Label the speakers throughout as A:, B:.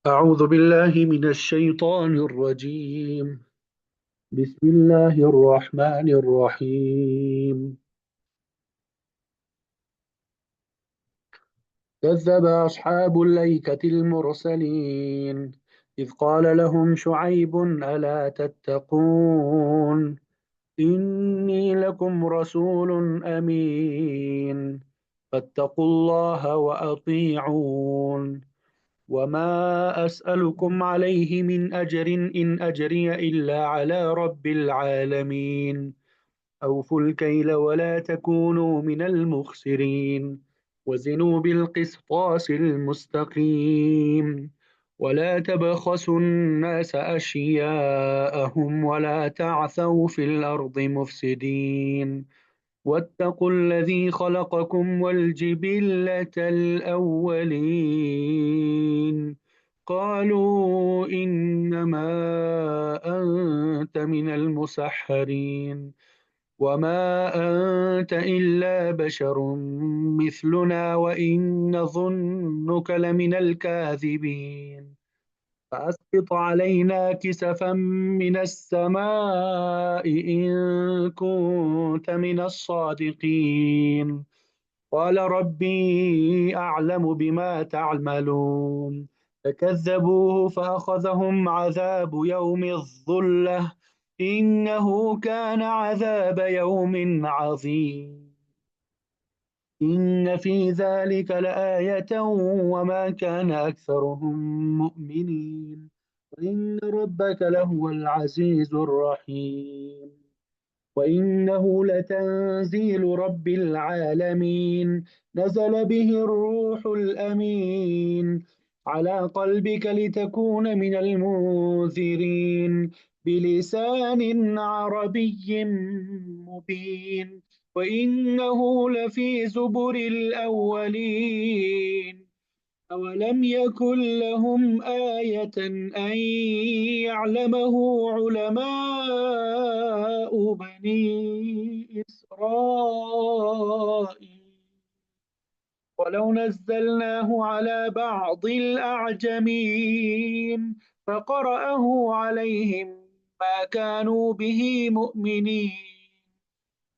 A: أعوذ بالله من الشيطان الرجيم. بسم الله الرحمن الرحيم. كذب أصحاب الأيكة المرسلين إذ قال لهم شعيب ألا تتقون إني لكم رسول أمين فاتقوا الله وأطيعون وما أسألكم عليه من أجر إن أجري إلا على رب العالمين. أوفوا الكيل ولا تكونوا من المخسرين وزنوا بالقسطاس المستقيم ولا تبخسوا الناس أشياءهم ولا تعثوا في الأرض مفسدين واتقوا الذي خلقكم والجبلة الأولين قالوا إنما أنت من المسحرين وما أنت إلا بشر مثلنا وإن نظنك لمن الكاذبين فأسقط علينا كسفا من السماء إن كنت من الصادقين قال ربي أعلم بما تعملون فكذبوه فأخذهم عذاب يوم الظلة إنه كان عذاب يوم عظيم إن في ذلك لآية وما كان أكثرهم مؤمنين وإن ربك لهو العزيز الرحيم وإنه لتنزيل رب العالمين نزل به الروح الأمين على قلبك لتكون من المنذرين بلسان عربي مبين وإنه لفي زبر الأولين أولم يكن لهم آية أن يعلمه علماء بني إسرائيل ولو نزلناه على بعض الأعجمين فقرأه عليهم ما كانوا به مؤمنين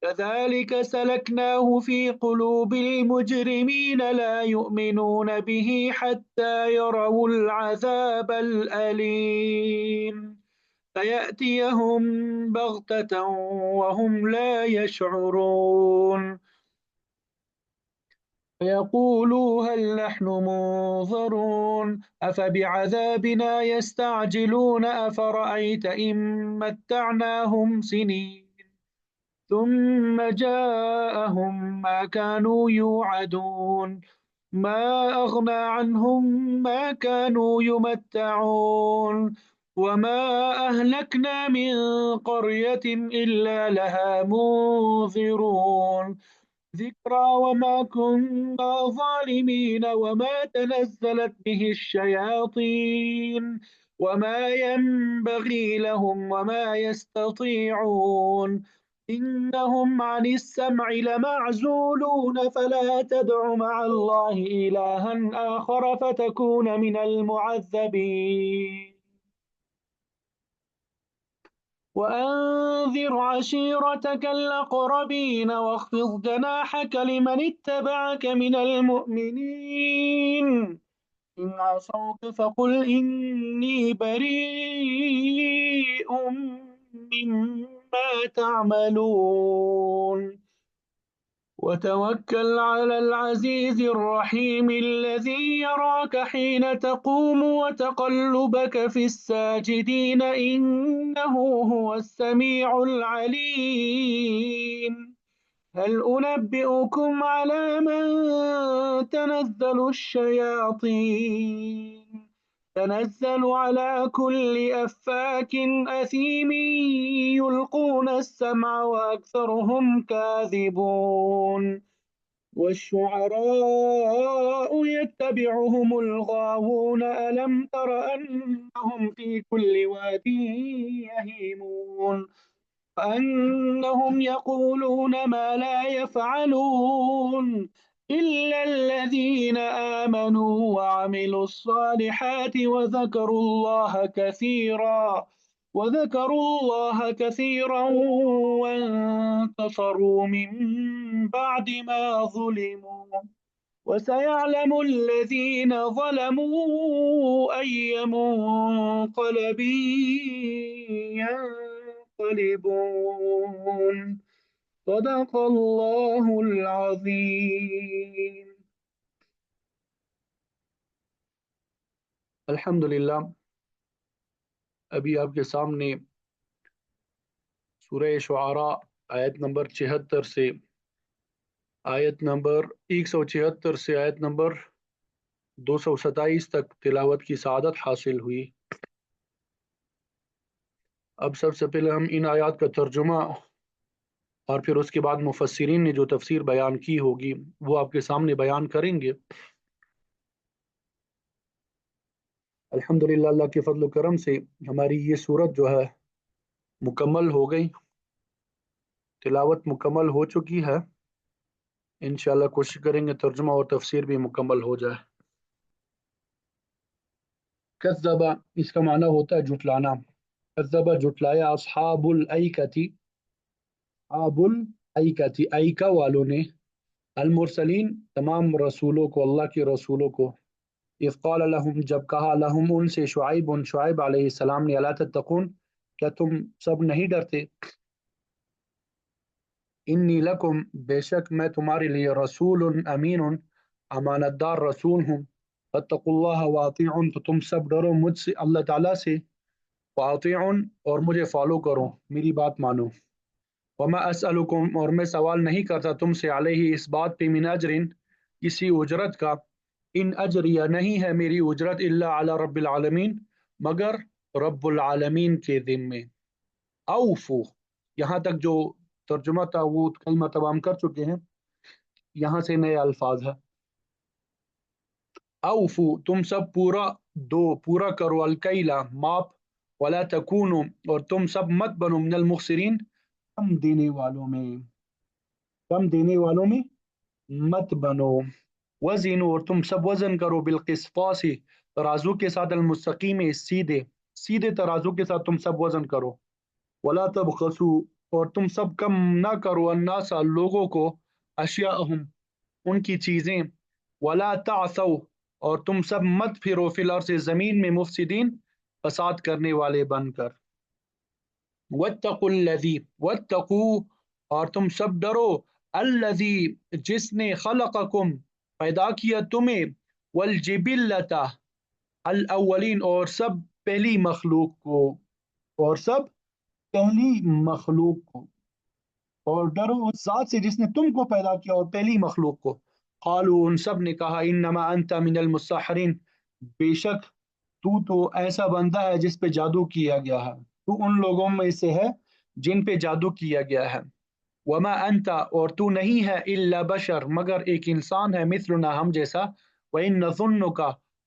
A: كذلك سلكناه في قلوب المجرمين لا يؤمنون به حتى يروا العذاب الأليم فيأتيهم بغتة وهم لا يشعرون فيقولوا هل نحن منظرون أفبعذابنا يستعجلون أفرأيت إن متعناهم سنين ثم جاءهم ما كانوا يوعدون ما أغنى عنهم ما كانوا يمتعون وما أهلكنا من قرية إلا لها منذرون ذكرى وما كنا ظالمين وما تنزلت به الشياطين وما ينبغي لهم وما يستطيعون إنهم عن السمع لمعزولون فلا تدع مع الله إلها آخر فتكون من المعذبين وأنذر عشيرتك الأقربين واخفض جناحك لمن اتبعك من المؤمنين إن عصوك فقل إني بريء مما تعملون وتوكل على العزيز الرحيم الذي يراك حين تقوم وتقلبك في الساجدين إنه هو السميع العليم هل أنبئكم على من تنزل الشياطين تنزل على كل أفاك أثيم يلقون السمع وأكثرهم كاذبون والشعراء يتبعهم الغاوون ألم تر أنهم في كل واد يهيمون أنهم يقولون ما لا يفعلون إلا الذين آمنوا وعملوا الصالحات وذكروا الله كثيرا وانتصروا من بعد ما ظلموا وسيعلم الذين ظلموا أي منقلب ينقلبون صدق الله العظيم. الحمدللہ، ابھی آپ کے سامنے سورہ شعراء آیت نمبر 76 سے آیت نمبر 176 سے آیت نمبر 227 تک تلاوت کی سعادت حاصل ہوئی۔ اب سب سے پہلے ہم ان آیات کا ترجمہ اور پھر اس کے بعد مفسرین نے جو تفسیر بیان کی ہوگی وہ آپ کے سامنے بیان کریں گے۔ الحمدللہ، اللہ کے فضل و کرم سے ہماری یہ سورت جو ہے مکمل ہو گئی، تلاوت مکمل ہو چکی ہے۔ انشاءاللہ کوشش کریں گے ترجمہ اور تفسیر بھی مکمل ہو جائے۔ کذبہ اس کا معنی ہوتا ہے جھٹلانا۔ کذبہ جھٹلایا، اصحاب الایکتی، اصحاب الایکتی، ایکا والوں نے، المرسلین تمام رسولوں کو، اللہ کے رسولوں کو، اذ قال لهم جب کہا، لهم ان سے، شعیب علیہ السلام نے، الا تتقون کیا تم سب نہیں ڈرتے، انی لکم بے شک میں تمہارے لیے رسول امین امانت دار رسول ہوں، فاتقوا اللہ واطیعون تو تم سب ڈرو مجھ سے، اللہ تعالیٰ سے، واطیعون اور مجھے فالو کرو، میری بات مانو، وما اسألکم اور میں سوال نہیں کرتا تم سے، علیہ اس بات پہ، من اجر کسی اجرت کا، ان اجریہ نہیں ہے میری اجرت، الا علی رب العالمین مگر رب العالمین کے ذمے۔ اوفو یہاں تک جو ترجمہ تھا وہ کلمہ تمام کر چکے ہیں، یہاں سے نئے الفاظ ہے۔ اوفو تم سب پورا کرو، الکیلا ماپ، ولا تکونو اور تم سب مت بنو، من المخسرین کم دینے والوں میں مت بنو، وزنو اور تم سب وزن کرو، بالقسطاس ترازو کے ساتھ، المستقیم سیدھے ترازو کے ساتھ تم سب وزن کرو، ولا تبخسو اور تم سب کم نہ کرو، الناس لوگوں کو، اشیاءہم ان کی چیزیں، ولا تعثوا اور تم سب مت پھرو، فی الارض زمین میں، مفسدین فساد کرنے والے بن کر، واتقوا الذی واتقوا اور تم سب ڈرو، الذی جس نے، خلقکم پیدا کیا تمہیں، والجبلۃ الاولین اور سب پہلی مخلوق کو، اور سب پہلی مخلوق کو، اور ڈرو اس ذات سے جس نے تم کو پیدا کیا اور پہلی مخلوق کو، قالوا ان سب نے کہا، انما انت من المسحرین بے شک تو ایسا بندہ ہے جس پہ جادو کیا گیا ہے، تو ان لوگوں میں سے ہے جن پہ جادو کیا گیا ہے، وما انت اور تو نہیں ہے، الا بشر مگر ایک انسان ہے، مثلنا ہم جیسا، وان نظنک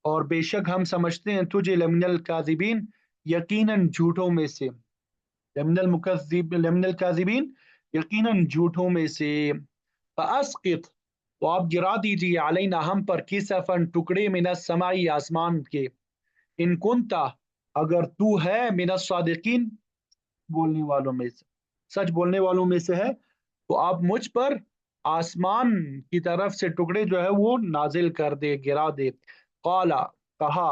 A: اور بے شک ہم سمجھتے ہیں تجھے، لمن الکاذبین یقیناً جھوٹوں میں سے، لمن الکاذبین یقیناً جھوٹوں میں سے، فاسقط تو آپ گرا دیجیے، علینا ہم پر، کسفن ٹکڑے، من السمائی آسمان کے، ان کنتا اگر تو ہے، من الصادقین بولنے والوں میں سے، سچ بولنے والوں میں سے ہے، تو آپ مجھ پر آسمان کی طرف سے ٹکڑے جو ہے وہ نازل کر دے، گرا دے۔ قالا کہا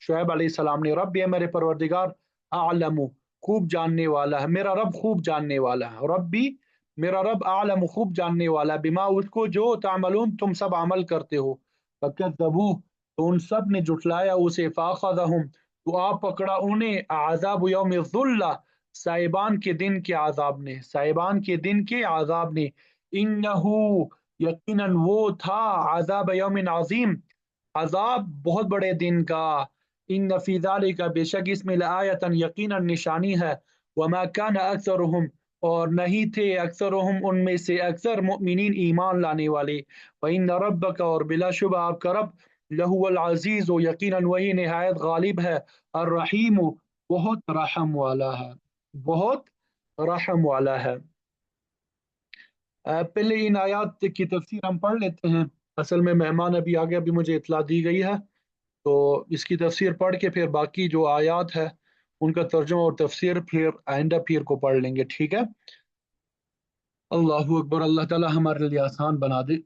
A: شعیب علیہ السلام نے، رب یہ میرے پروردگار، اعلم خوب جاننے والا ہے، میرا رب خوب جاننے والا ہے، ربی میرا رب، اعلم خوب جاننے والا، بما اس کو جو، تعملون تم سب عمل کرتے ہو، فکذبوہ تو ان سب نے جھٹلایا اسے، فاخذہم تو آپ پکڑا انہیں، عذاب یوم الظلہ سائبان کے دن کے عذاب نے، سائبان کے دن کے عذاب نے، انہو یقیناً وہ تھا، عذاب یوم عظیم عذاب بہت بڑے دن کا، ان فی ذالک بے شک اس میں، لآیۃ یقیناً نشانی ہے، وما کان اکثرہم اور نہیں تھے اکثرہم ان میں سے اکثر، مؤمنین ایمان لانے والے، وَإِنَّ رَبَّكَ اور بلا شبہ آپ کا رب، لہو العزیز یقیناً وہی نہایت غالب ہے، الرحیم بہت رحم والا ہے، بہت رحم والا ہے۔ پہلے ان آیات کی تفسیر ہم پڑھ لیتے ہیں۔ اصل میں مہمان ابھی آگے، ابھی مجھے اطلاع دی گئی ہے، تو اس کی تفسیر پڑھ کے پھر باقی جو آیات ہے ان کا ترجمہ اور تفسیر پھر آئندہ پیر کو پڑھ لیں گے، ٹھیک ہے؟ اللہ اکبر، اللہ تعالی ہمارے لیے آسان بنا دے۔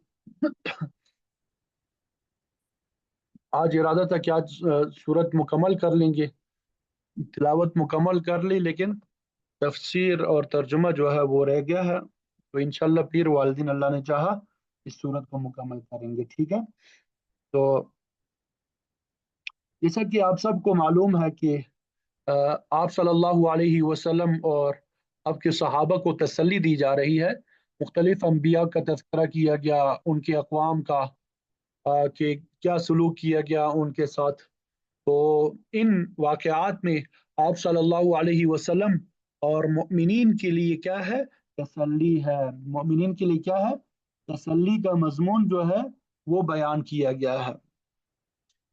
A: آج ارادہ تھا کہ آج سورت مکمل کر لیں گے، تلاوت مکمل کر لی، لیکن تفسیر اور ترجمہ جو ہے وہ رہ گیا ہے، تو انشاءاللہ پیر والدین اللہ نے چاہا اس سورت کو مکمل کریں گے، ٹھیک ہے؟ تو جیسا کہ آپ سب کو معلوم ہے کہ آپ صلی اللہ علیہ وسلم اور آپ کے صحابہ کو تسلی دی جا رہی ہے، مختلف انبیاء کا تذکرہ کیا گیا، ان کے اقوام کا کہ کیا سلوک کیا گیا ان کے ساتھ۔ تو ان واقعات میں آپ صلی اللہ علیہ وسلم اور مؤمنین کے لیے کیا ہے؟ تسلی ہے۔ مؤمنین کے لیے کیا ہے؟ تسلی کا مضمون جو ہے وہ بیان کیا گیا ہے۔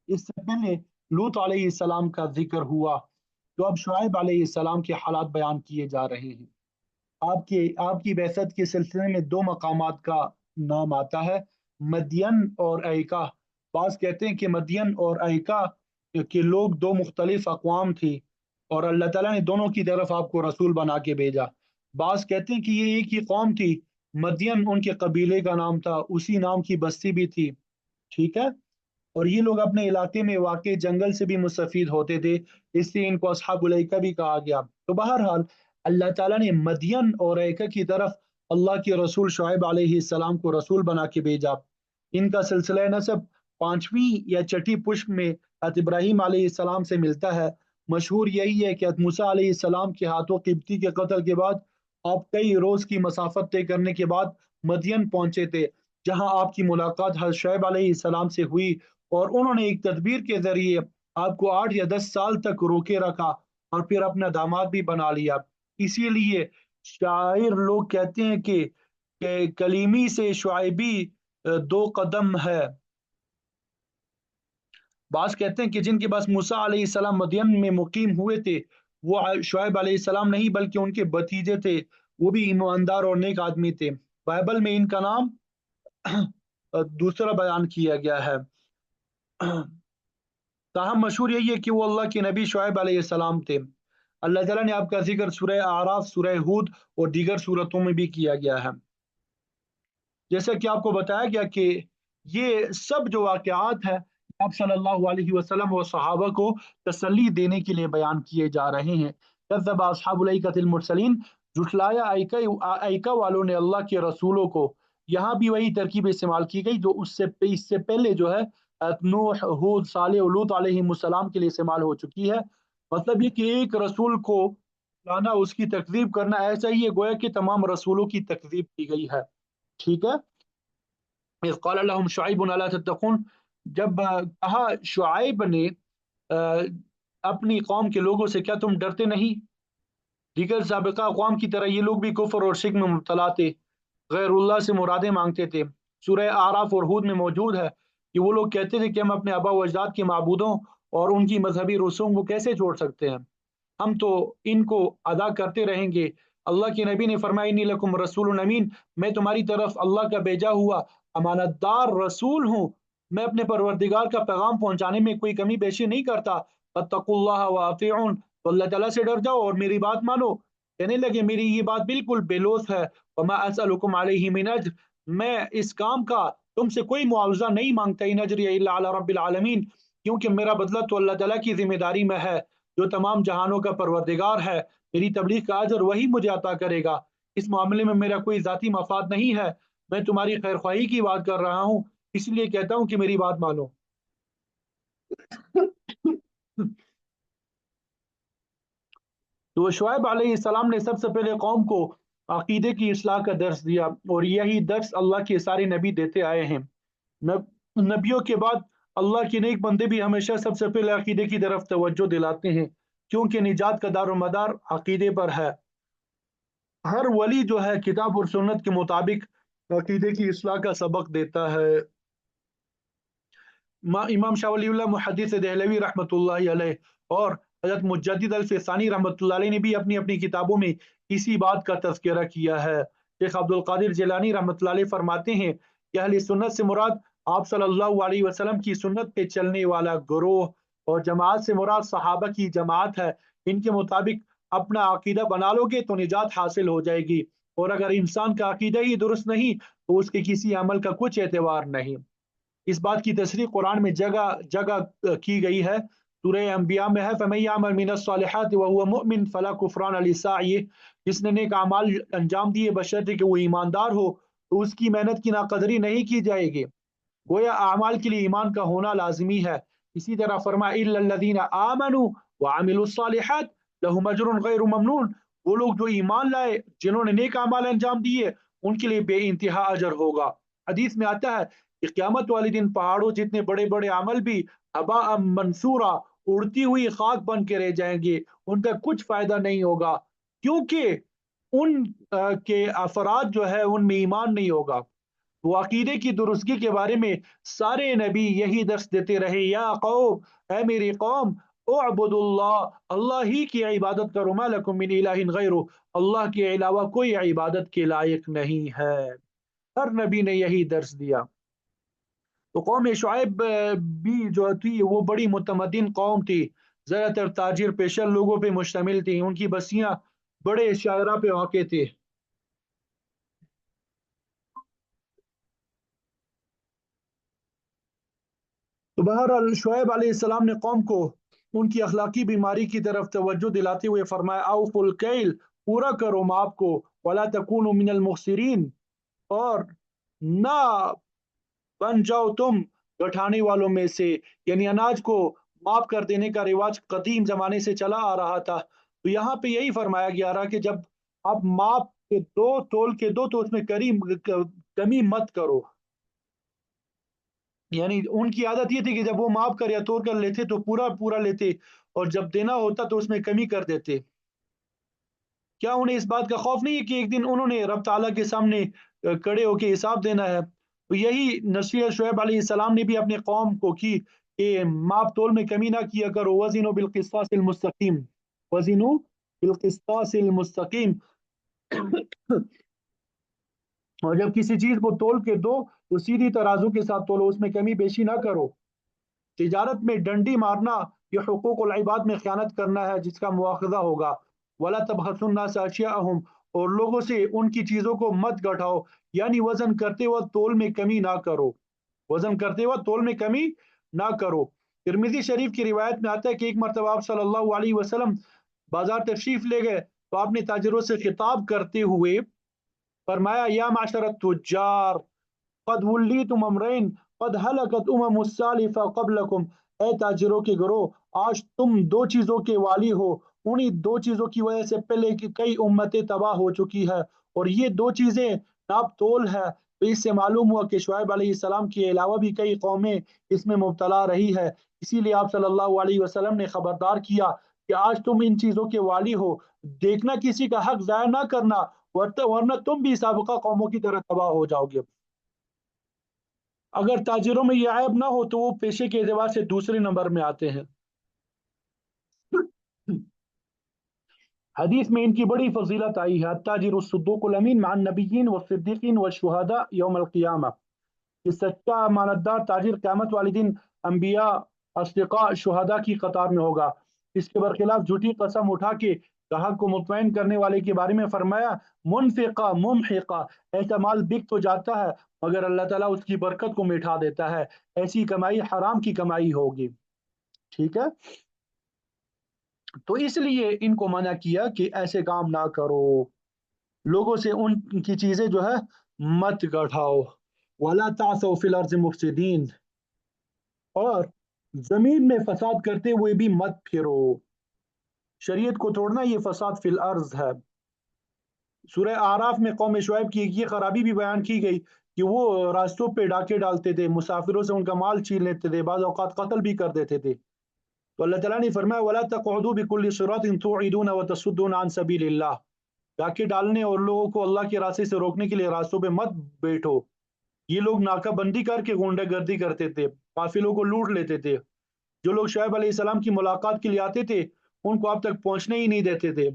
A: اس سے پہلے لوط علیہ السلام کا ذکر ہوا، تو اب شعیب علیہ السلام کے حالات بیان کیے جا رہے ہیں۔ آپ کی بعثت کے سلسلے میں دو مقامات کا نام آتا ہے، مدین اور ایکا۔ بعض کہتے ہیں کہ مدین اور ایکا کہ لوگ دو مختلف اقوام تھی اور اللہ تعالیٰ نے دونوں کی طرف آپ کو رسول بنا کے بھیجا۔ بعض کہتے ہیں کہ یہ ایک ہی قوم تھی، مدین ان کے قبیلے کا نام تھا، اسی نام کی بستی بھی تھی، ٹھیک ہے؟ اور یہ لوگ اپنے علاقے میں واقع جنگل سے بھی مستفید ہوتے تھے، اس لیے ان کو اصحاب الایکہ بھی کہا گیا۔ تو بہرحال اللہ تعالیٰ نے مدین اور ایکہ کی طرف اللہ کے رسول شعیب علیہ السلام کو رسول بنا کے بھیجا۔ ان کا سلسلہ نسب پانچویں یا چھٹی پشت میں حضرت ابراہیم علیہ السلام سے ملتا ہے۔ مشہور یہی ہے کہ حضرت موسیٰ علیہ السلام کے ہاتھوں قبطی کے قتل کے بعد آپ کئی روز کی مسافت طے کرنے کے بعد مدین پہنچے تھے، جہاں آپ کی ملاقات حضرت شعیب علیہ السلام سے ہوئی، اور انہوں نے ایک تدبیر کے ذریعے آپ کو 8 یا 10 سال تک روکے رکھا اور پھر اپنا داماد بھی بنا لیا۔ اسی لیے شاعر لوگ کہتے ہیں کہ کلیمی سے شعیبی 2 قدم ہے۔ بعض کہتے ہیں کہ جن کے پاس موسیٰ علیہ السلام مدین میں مقیم ہوئے تھے وہ شعیب علیہ السلام نہیں بلکہ ان کے بھتیجے تھے، وہ بھی ایماندار اور نیک آدمی تھے۔ بائبل میں ان کا نام دوسرا بیان کیا گیا ہے۔ تاہم مشہور یہی ہے کہ وہ اللہ کے نبی شعیب علیہ السلام تھے۔ اللہ تعالیٰ نے آپ کا ذکر سورہ اعراف، سورہ ہود اور دیگر صورتوں میں بھی کیا گیا ہے۔ جیسا کہ آپ کو بتایا گیا کہ یہ سب جو واقعات ہیں آپ صلی اللہ علیہ وسلم اور صحابہ کو تسلی دینے کے لیے بیان کیے جا رہے ہیں۔ کذب اصحاب الایکۃ المرسلین، جھٹلایا ایکا والوں نے اللہ کے رسولوں کو۔ یہاں بھی وہی ترکیب استعمال کی گئی جو اس سے پہلے جو ہے نوح، ہود، صالح اور لوط علیہ السلام کے لیے استعمال ہو چکی ہے۔ مطلب یہ کہ ایک رسول کو لانا، اس کی تکذیب کرنا، ایسا ہی ہے گویا کہ تمام رسولوں کی تکذیب کی گئی ہے، ٹھیک ہے؟ اذ قال لهم شعیب الا تتقون، جب کہا شعیب نے اپنی قوم کے لوگوں سے، کیا تم ڈرتے نہیں؟ دیگر سابقہ اقوام کی طرح یہ لوگ بھی کفر اور شرک میں مبتلا تھے، غیر اللہ سے مرادیں مانگتے تھے۔ سورہ اعراف اور ہود میں موجود ہے کہ وہ لوگ کہتے تھے کہ ہم اپنے آبا و اجداد کے معبودوں اور ان کی مذہبی رسوم کو کیسے چھوڑ سکتے ہیں، ہم تو ان کو ادا کرتے رہیں گے۔ اللہ کے نبی نے فرمایا انی لکم رسول امین، میں تمہاری طرف اللہ کا بھیجا ہوا امانت دار رسول ہوں، میں اپنے پروردگار کا پیغام پہنچانے میں کوئی کمی بیشی نہیں کرتا۔ فاتقوا اللہ واطیعون، تو اللہ تعالیٰ سے ڈر جاؤ اور میری بات مانو۔ کہنے لگے میری یہ بات بالکل بے لوث ہے، وما اسألکم علیہ من اجر، میں اس کام کا تم سے کوئی معاوضہ نہیں مانگتا، ان اجری الا علی رب العالمین، کیونکہ میرا بدلہ تو اللہ تعالیٰ کی ذمہ داری میں ہے جو تمام جہانوں کا پروردگار ہے، میری تبلیغ کا اجر وہی مجھے عطا کرے گا، اس معاملے میں میرا کوئی ذاتی مفاد نہیں ہے، میں تمہاری خیر خواہی کی بات کر رہا ہوں، اس لیے کہتا ہوں کہ میری بات مانو۔ تو شعیب علیہ السلام نے سب سے پہلے قوم کو عقیدے کی اصلاح کا درس دیا، اور یہی درس اللہ کے سارے نبی دیتے آئے ہیں۔ نبیوں کے بعد اللہ کے نیک بندے بھی ہمیشہ سب سے پہلے عقیدے کی طرف توجہ دلاتے ہیں، کیونکہ نجات کا دار و مدار عقیدے پر ہے۔ ہر ولی جو ہے کتاب اور سنت کے مطابق عقیدے کی اصلاح کا سبق دیتا ہے۔ امام شاہ ولی اللہ محدث دہلوی رحمۃ اللہ علیہ اور حضرت مجدد الفسانی رحمۃ اللہ علیہ نے بھی اپنی اپنی کتابوں میں اسی بات کا تذکرہ کیا ہے۔ شیخ عبد القادر جیلانی رحمۃ اللہ علیہ فرماتے ہیں کہ اہل سنت سے مراد آپ صلی اللہ علیہ وسلم کی سنت پہ چلنے والا گروہ، اور جماعت سے مراد صحابہ کی جماعت ہے، ان کے مطابق اپنا عقیدہ بنا لو گے تو نجات حاصل ہو جائے گی، اور اگر انسان کا عقیدہ ہی درست نہیں تو اس کے کسی عمل کا کچھ اعتبار نہیں۔ اس بات کی تصریح قرآن میں جگہ جگہ کی گئی ہے۔ سورہ انبیاء میں ہے فَمَن يَعْمَلْ مِنَ الصَّالِحَاتِ وَهُوَ مُؤْمِنٌ فَلَا كُفْرَانَ لِسَعْيِهِ، جس نے نیک اعمال انجام دیے بشرطے کہ وہ ایماندار ہو تو اس کی محنت کی ناقدری نہیں کی جائے گی۔ گویا اعمال کے لیے ایمان کا ہونا لازمی ہے۔ اسی طرح فرمایا الا الذین آمنوا وعملوا الصالحات لهم اجر غیر ممنون، وہ لوگ جو ایمان لائے، جنہوں نے نیک اعمال انجام دیے، ان کے لیے بے انتہا اجر ہوگا۔ حدیث میں آتا ہے کہ قیامت والے دن پہاڑوں جتنے بڑے بڑے عمل بھی ہباء منصورا، اڑتی ہوئی خاک بن کے رہ جائیں گے، ان کا کچھ فائدہ نہیں ہوگا، کیونکہ ان کے افراد جو ہے ان میں ایمان نہیں ہوگا۔ وہ عقیدے کی درستگی کے بارے میں سارے نبی یہی درس دیتے رہے، یا قوم، اے میری قوم، اعبد اللہ، اللہ ہی کی عبادت کرو، ما لکم من الہ غیرہ، اللہ کے علاوہ کوئی عبادت کے لائق نہیں ہے۔ ہر نبی نے یہی درس دیا۔ تو قوم شعیب بھی جو تھی وہ بڑی متمدن قوم تھی، زیادہ تر تاجر پیشہ لوگوں پہ مشتمل تھی، ان کی بستیاں بڑے شاعرہ پہ واقع تھے۔ تو بہرحال شعیب علیہ السلام نے قوم کو ان کی اخلاقی بیماری کی طرف توجہ دلاتے ہوئے فرمایا اوف الکیل، پورا کرو ماپ کو، ولا تکونوا من المخسرین، اور نہ بن جاؤ تم گٹھانے والوں میں سے، یعنی اناج کو معاف کر دینے کا رواج قدیم زمانے سے چلا آ رہا تھا۔ تو یہاں پہ یہی فرمایا گیا رہا کہ جب آپ معاف کے دو، تول کے دو، تو اس میں کمی مت کرو۔ یعنی ان کی عادت یہ تھی کہ جب وہ معاف کر یا توڑ کر لیتے تو پورا پورا لیتے، اور جب دینا ہوتا تو اس میں کمی کر دیتے۔ کیا انہیں اس بات کا خوف نہیں ہے کہ ایک دن انہوں نے رب تعالیٰ کے سامنے کڑے ہو کے حساب دینا ہے؟ تو یہی نصیحت شعیب علیہ السلام نے بھی اپنے قوم کو کی کہ ماپ تول میں کمی نہ کیا کرو، وزنوا بالقسطاس المستقیم، وزنوا بالقسطاس المستقیم، اور جب کسی چیز کو تول کے دو تو سیدھی ترازو کے ساتھ تولو، اس میں کمی بیشی نہ کرو۔ تجارت میں ڈنڈی مارنا یہ حقوق العباد میں خیانت کرنا ہے جس کا مواخذہ ہوگا۔ ولا تبخسوا الناس اشیاءهم، اور لوگوں سے ان کی چیزوں کو مت گٹھاؤ، یعنی وزن کرتے وقت تول میں کمی نہ کرو، وزن کرتے وقت تول میں کمی نہ کرو۔ ترمذی شریف کی روایت میں آتا ہے کہ ایک مرتبہ آپ صلی اللہ علیہ وسلم بازار تشریف لے گئے تو آپ نے تاجروں سے خطاب کرتے ہوئے فرمایا یا معشر التجار قد ولیتم امرین قد ہلکت السالفہ قبلکم، اے تاجروں کے گروہ، آج تم دو چیزوں کے والی ہو، انہی دو چیزوں کی وجہ سے پہلے کی کئی امتیں تباہ ہو چکی ہے، اور یہ دو چیزیں ناپ تول ہے۔ تو اس سے معلوم ہوا کہ شعیب علیہ السلام کے علاوہ بھی کئی قومیں اس میں مبتلا رہی ہے، اسی لیے آپ صلی اللہ علیہ وسلم نے خبردار کیا کہ آج تم ان چیزوں کے والی ہو، دیکھنا کسی کا حق ضائع نہ کرنا، ورنہ تم بھی سابقہ قوموں کی طرح تباہ ہو جاؤ گے۔ اگر تاجروں میں یہ عیب نہ ہو تو وہ پیشے کے اعتبار سے دوسرے نمبر میں آتے ہیں۔ حدیث میں ان کی بڑی فضیلت آئی ہے، التاجر الصدوق الامین مع النبیین والصدیقین والشہداء یوم القیامہ، کہ سچا امانت دار تاجر قیامت والے دن انبیاء، اصدقاء، شہداء کی قطار میں ہوگا۔ اس کے برخلاف جھوٹی قسم اٹھا کے گاہک کو مطمئن کرنے والے کے بارے میں فرمایا منفقہ ممحقہ، ایسا مال بک تو جاتا ہے مگر اللہ تعالیٰ اس کی برکت کو مٹھا دیتا ہے، ایسی کمائی حرام کی کمائی ہوگی۔ ٹھیک ہے، تو اس لیے ان کو منع کیا کہ ایسے کام نہ کرو، لوگوں سے ان کی چیزیں جو ہے مت گٹھاؤ۔ وَلَا تَعْثَوْا فِي الْأَرْضِ مُفْسِدِينَ، اور زمین میں فساد کرتے ہوئے بھی مت پھرو۔ شریعت کو توڑنا یہ فساد فی الارض ہے۔ سورہ آراف میں قوم شعیب کی یہ خرابی بھی بیان کی گئی کہ وہ راستوں پہ ڈاکے ڈالتے تھے، مسافروں سے ان کا مال چھین لیتے تھے، بعض اوقات قتل بھی کر دیتے تھے۔ تو اللہ تعالیٰ نے فرمایا وَلَا تَقْعُدُوا بِكُلِّ صِرَاطٍ تُوعِدُونَ وَتَصُدُّونَ عَن سَبِيلِ اللَّهِ، ڈاکے ڈالنے اور لوگوں کو اللہ کے راستے سے روکنے کے لیے راستوں پہ مت بیٹھو۔ یہ لوگ ناکہ بندی کر کے غنڈہ گردی کرتے تھے، قافلوں کو لوٹ لیتے تھے، جو لوگ شعیب علیہ السلام کی ملاقات کے لیے آتے تھے ان کو اب تک پہنچنے ہی نہیں دیتے تھے۔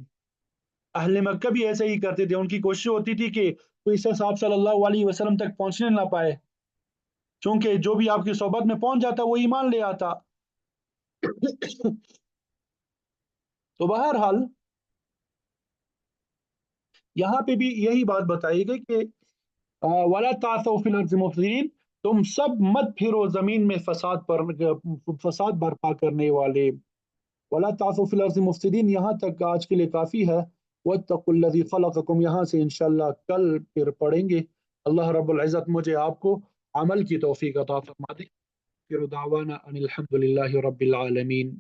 A: اہل مکہ بھی ایسے ہی کرتے تھے، ان کی کوشش ہوتی تھی کہ کوئی شخص آپ صلی اللہ علیہ وسلم تک پہنچنے نہ پائے۔ چونکہ جو بھی آپ کی صحبت میں پہنچ جاتا وہ ایمان لے آتا. تو بہرحال یہاں پہ بھی یہی بات بتائی گئی کہ وَلَا تَعْثَوْا فِي الْأَرْضِ مُفْسِدِينَ، تم سب مت پھرو زمین میں فساد برپا کرنے والے. وَلَا تَعْثَوْا فِي الْأَرْضِ مُفْسِدِينَ یہاں تک آج کے لیے کافی ہے. وَاتَّقُوا الَّذِي خَلَقَكُمْ یہاں سے انشاءاللہ کل پھر پڑھیں گے. اللہ رب العزت مجھے آپ کو عمل کی توفیق عطا فرما دے. پھر دعوانا ان الحمد للہ رب العالمین.